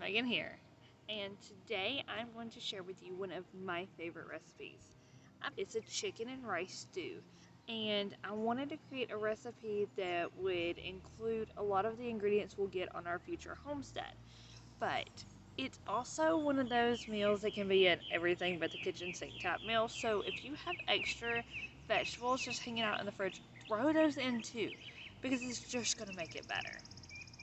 Megan here, and today I'm going to share with you one of my favorite recipes. It's a chicken and rice stew, and I wanted to create a recipe that would include a lot of the ingredients we'll get on our future homestead, but it's also one of those meals that can be an everything but the kitchen sink type meal, so if you have extra vegetables just hanging out in the fridge, throw those in too, because it's just going to make it better.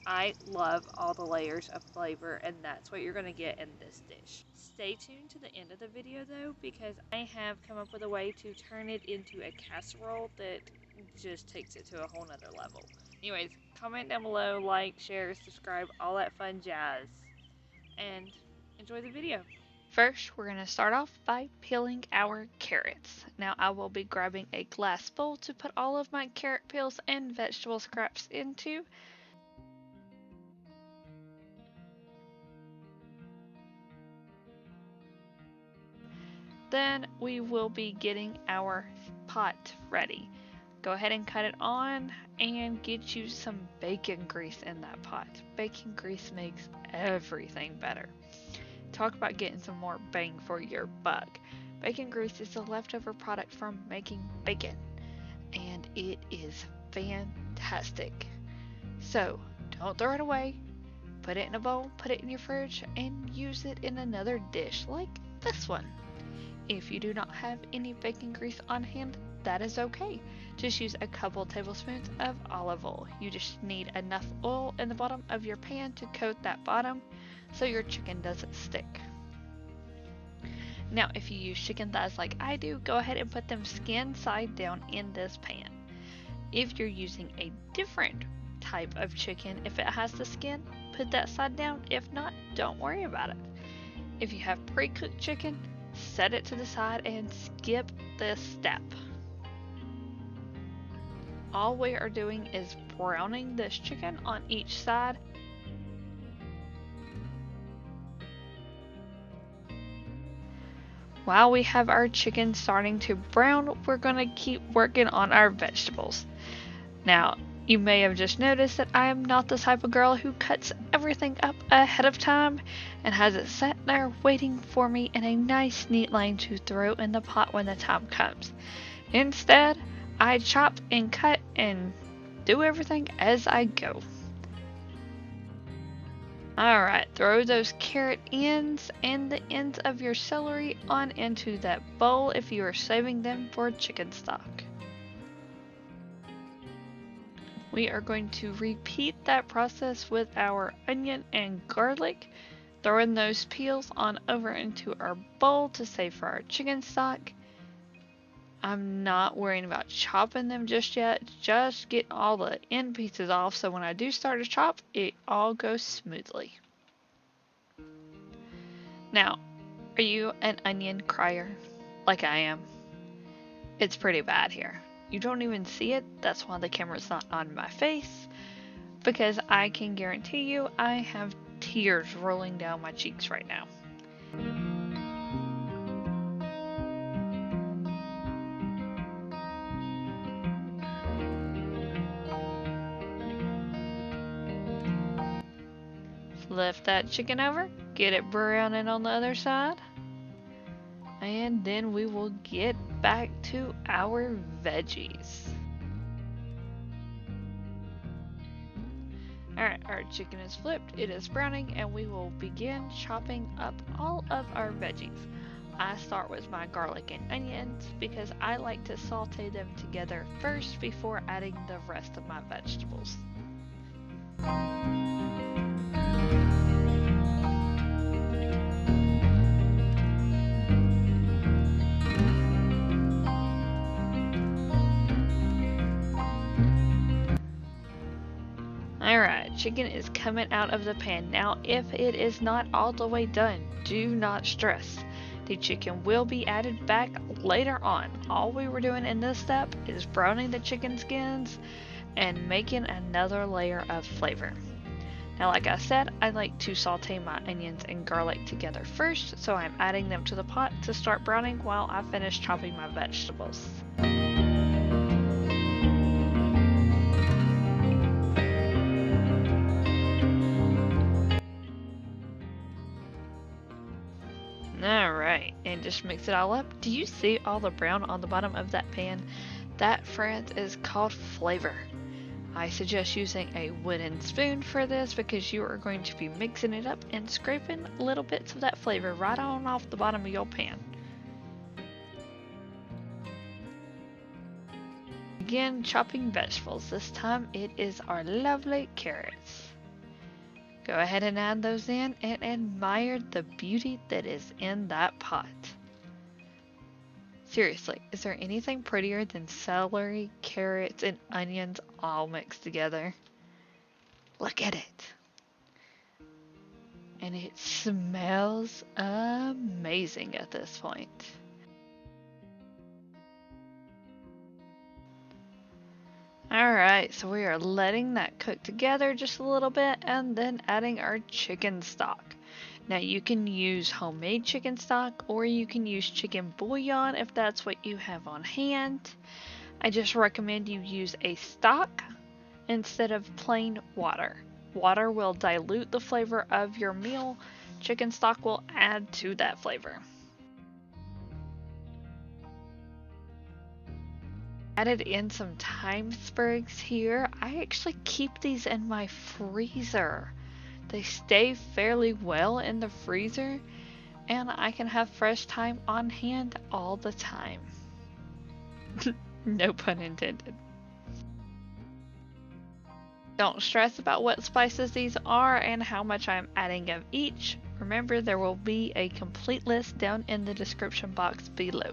I love all the layers of flavor, and that's what you're going to get in this dish. Stay tuned to the end of the video though, because I have come up with a way to turn it into a casserole that just takes it to a whole nother level. Anyways, comment down below, like, share, subscribe, all that fun jazz, and enjoy the video. First, we're going to start off by peeling our carrots. Now, I will be grabbing a glass bowl to put all of my carrot peels and vegetable scraps into. Then we will be getting our pot ready. Go ahead and cut it on and get you some bacon grease in that pot. Bacon grease makes everything better. Talk about getting some more bang for your buck. Bacon grease is the leftover product from making bacon, and it is fantastic. So don't throw it away. Put it in a bowl, put it in your fridge, and use it in another dish like this one. If you do not have any bacon grease on hand, that is okay. Just use a couple tablespoons of olive oil. You just need enough oil in the bottom of your pan to coat that bottom so your chicken doesn't stick. Now, if you use chicken thighs like I do, go ahead and put them skin side down in this pan. If you're using a different type of chicken, if it has the skin, put that side down. If not, don't worry about it. If you have pre-cooked chicken, set it to the side and skip this step. All we are doing is browning this chicken on each side. While we have our chicken starting to brown, we're going to keep working on our vegetables. Now, you may have just noticed that I am not the type of girl who cuts everything up ahead of time and has it sat there waiting for me in a nice neat line to throw in the pot when the time comes. Instead, I chop and cut and do everything as I go. Alright, throw those carrot ends and the ends of your celery on into that bowl if you are saving them for chicken stock. We are going to repeat that process with our onion and garlic. Throwing those peels on over into our bowl to save for our chicken stock. I'm not worrying about chopping them just yet. Just get all the end pieces off so when I do start to chop, it all goes smoothly. Now, are you an onion crier like I am? It's pretty bad here. You don't even see it, that's why the camera's not on my face, because I can guarantee you I have tears rolling down my cheeks right now. Lift that chicken over, get it browning on the other side, and then we will get back to our veggies. Alright, our chicken is flipped, it is browning, and we will begin chopping up all of our veggies. I start with my garlic and onions because I like to saute them together first before adding the rest of my vegetables. Alright, chicken is coming out of the pan. Now, if it is not all the way done, do not stress. The chicken will be added back later on. All we were doing in this step is browning the chicken skins and making another layer of flavor. Now, like I said, I like to saute my onions and garlic together first, so I'm adding them to the pot to start browning while I finish chopping my vegetables. just mix it all up. Do you see all the brown on the bottom of that pan? That, friends, is called flavor. I suggest using a wooden spoon for this because you are going to be mixing it up and scraping little bits of that flavor right on off the bottom of your pan. Again, chopping vegetables. This time it is our lovely carrots. Go ahead and add those in and admire the beauty that is in that pot. Seriously, is there anything prettier than celery, carrots, and onions all mixed together? Look at it. And it smells amazing at this point. Alright, so we are letting that cook together just a little bit and then adding our chicken stock. Now you can use homemade chicken stock or you can use chicken bouillon if that's what you have on hand. I just recommend you use a stock instead of plain water. Water will dilute the flavor of your meal. Chicken stock will add to that flavor. Added in some thyme sprigs here. I actually keep these in my freezer. They stay fairly well in the freezer, and I can have fresh thyme on hand all the time. No pun intended. Don't stress about what spices these are and how much I'm adding of each. Remember, there will be a complete list down in the description box below.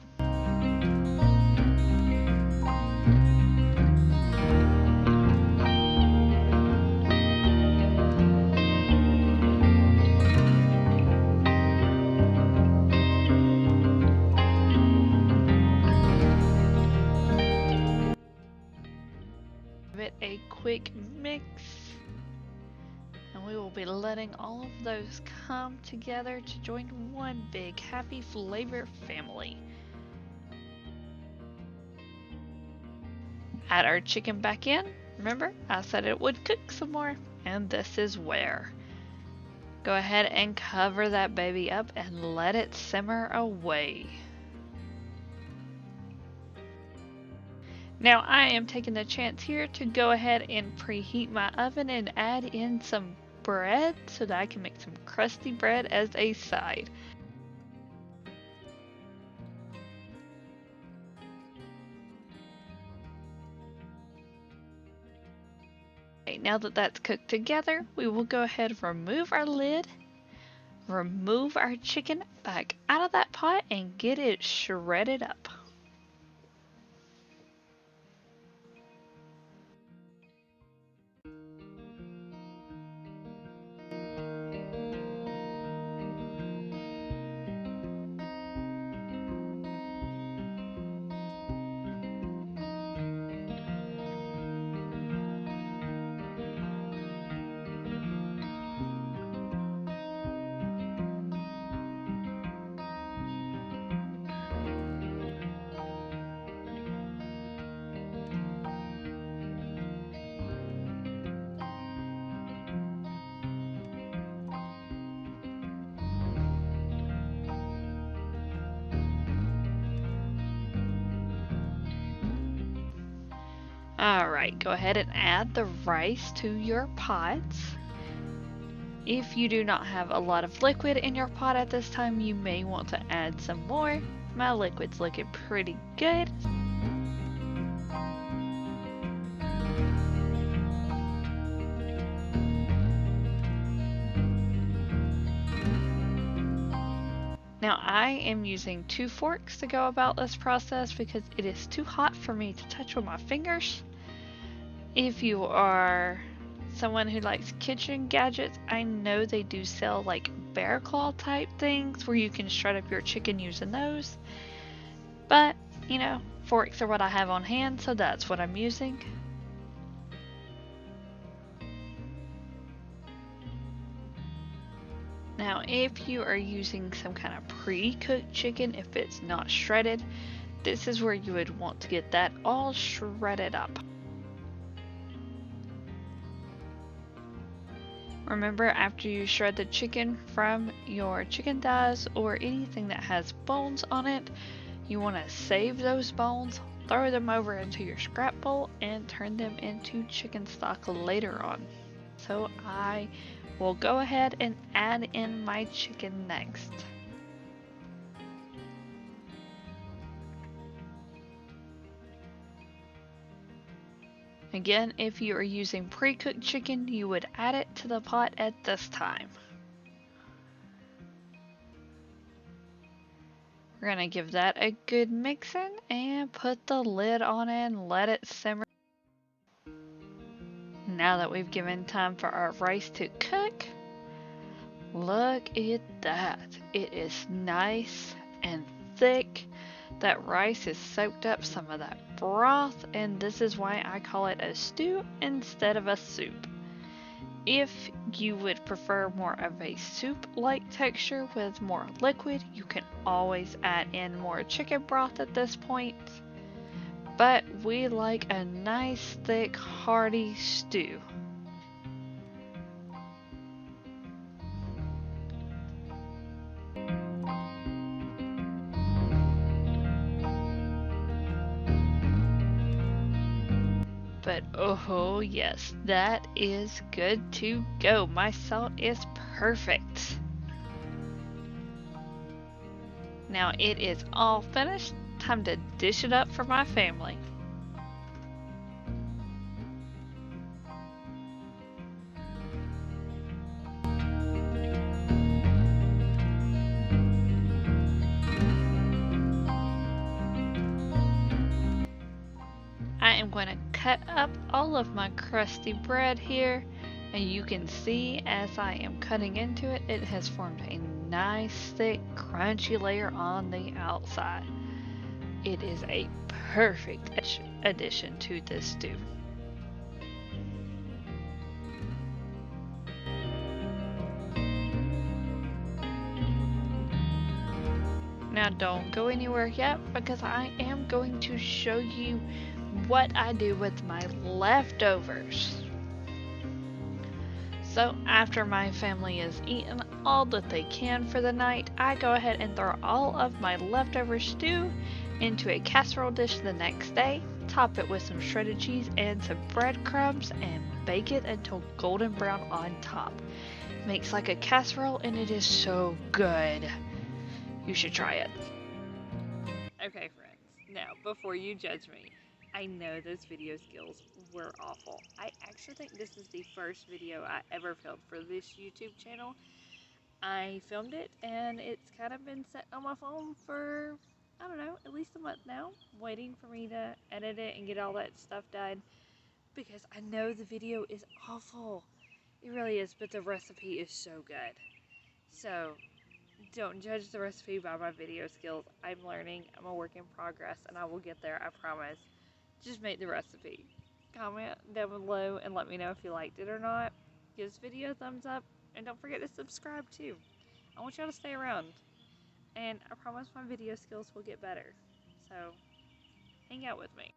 Give it a quick mix, and we will be letting all of those come together to join one big happy flavor family. Add our chicken back in. Remember, I said it would cook some more, and this is where. Go ahead and cover that baby up and let it simmer away. Now I am taking the chance here to go ahead and preheat my oven and add in some bread so that I can make some crusty bread as a side. Okay, now that that's cooked together, we will go ahead and remove our lid, remove our chicken back out of that pot, and get it shredded up. Alright, go ahead and add the rice to your pots. If you do not have a lot of liquid in your pot at this time, you may want to add some more. My liquid's looking pretty good. Now I am using 2 forks to go about this process because it is too hot for me to touch with my fingers. If you are someone who likes kitchen gadgets, I know they do sell like bear claw type things where you can shred up your chicken using those. But, you know, forks are what I have on hand, so that's what I'm using. Now, if you are using some kind of pre-cooked chicken, if it's not shredded, this is where you would want to get that all shredded up. Remember, after you shred the chicken from your chicken thighs or anything that has bones on it, you want to save those bones, throw them over into your scrap bowl, and turn them into chicken stock later on. So I will go ahead and add in my chicken next. Again, if you are using pre-cooked chicken, you would add it to the pot at this time. We're going to give that a good mixing and put the lid on it and let it simmer. Now that we've given time for our rice to cook, look at that. It is nice and thick. That rice has soaked up some of that broth, and this is why I call it a stew instead of a soup. If you would prefer more of a soup-like texture with more liquid, you can always add in more chicken broth at this point. But we like a nice, thick, hearty stew. But oh yes, that is good to go. My salt is perfect. Now it is all finished. Time to dish it up for my family. I am going to cut up all of my crusty bread here, and you can see as I am cutting into it, it has formed a nice thick crunchy layer on the outside. It is a perfect addition to this stew. Now don't go anywhere yet, because I am going to show you what I do with my leftovers. So after my family has eaten all that they can for the night, I go ahead and throw all of my leftover stew into a casserole dish the next day, top it with some shredded cheese and some breadcrumbs, and bake it until golden brown on top. Makes like a casserole, and it is so good. You should try it. Okay, friends. Now, before you judge me, I know those video skills were awful. I actually think this is the first video I ever filmed for this YouTube channel. I filmed it, and it's kind of been set on my phone for, I don't know, at least a month now, waiting for me to edit it and get all that stuff done, because I know the video is awful. It really is, but the recipe is so good. So, don't judge the recipe by my video skills. I'm learning, I'm a work in progress, and I will get there, I promise. Just make the recipe. Comment down below and let me know if you liked it or not. Give this video a thumbs up, and don't forget to subscribe too. I want y'all to stay around, and I promise my video skills will get better. So, hang out with me.